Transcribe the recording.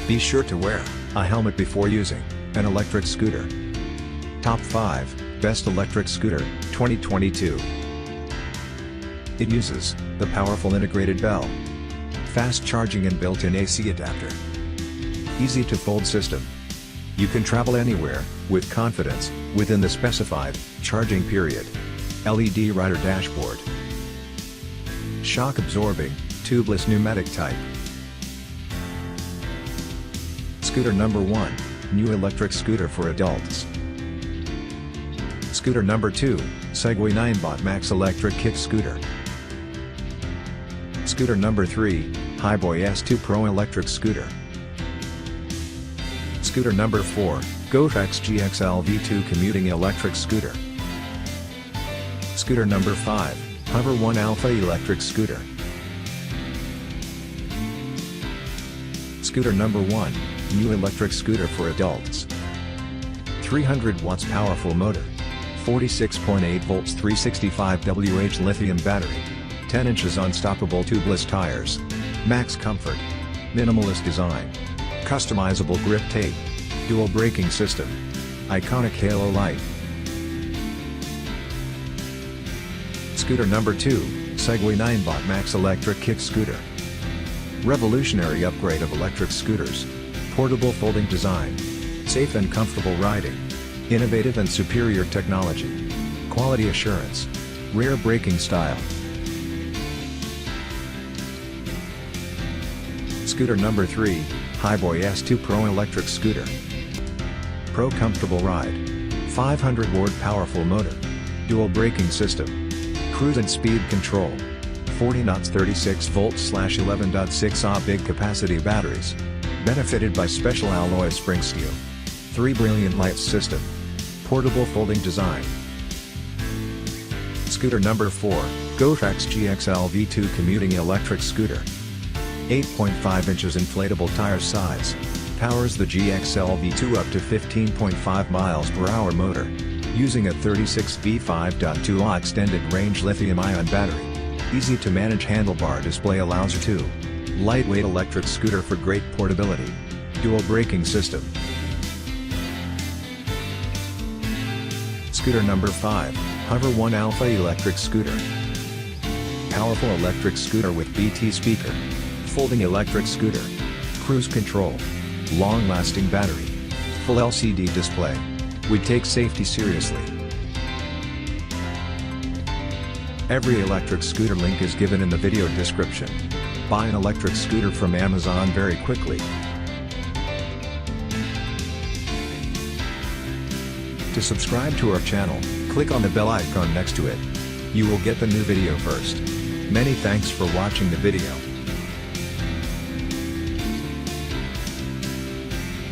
Be sure to wear a helmet before using an electric scooter. Top 5 Best Electric Scooter, 2022. It uses the powerful integrated bell, fast charging and built-in AC adapter. Easy to fold system. You can travel anywhere with confidence within the specified charging period. LED rider dashboard. Shock absorbing, tubeless pneumatic type. Scooter number 1, new electric scooter for adults. Scooter number 2, Segway 9bot Max electric kick scooter. Scooter number 3, Hiboy S2 Pro electric scooter. Scooter number 4, Gotrax GXL V2 commuting electric scooter. Scooter number 5, Hover 1 Alpha electric scooter. Scooter number 1, new electric scooter for adults. 300 watts powerful motor. 46.8 volts 365 Wh lithium battery. 10 inches unstoppable tubeless tires. Max comfort. Minimalist design. Customizable grip tape. Dual braking system. Iconic halo light. Scooter number 2, Segway 9bot Max electric kick scooter. Revolutionary upgrade of electric scooters. Portable folding design. Safe and comfortable riding. Innovative and superior technology. Quality assurance. Rare braking style. Scooter number 3, Hiboy S2 Pro electric scooter. Pro comfortable ride. 500 watt powerful motor. Dual braking system. Cruise and speed control. 40 knots 36 volts / 11.6 Ah big capacity batteries. Benefited by special alloy spring steel. 3 brilliant lights system. Portable folding design. Scooter number 4, Gotrax GXL V2 commuting electric scooter. 8.5 inches inflatable tire size. Powers the GXL V2 up to 15.5 miles per hour motor. Using a 36 V5.2 Ah extended range lithium-ion battery. Easy to manage handlebar display allows her to. Lightweight electric scooter for great portability. Dual braking system. Scooter number 5, Hover 1 Alpha electric scooter. Powerful electric scooter with BT speaker. Folding electric scooter. Cruise control. Long-lasting battery. Full LCD display. We take safety seriously. Every electric scooter link is given in the video description. Buy an electric scooter from Amazon very quickly. To subscribe to our channel, click on the bell icon next to it. You will get the new video first. Many thanks for watching the video.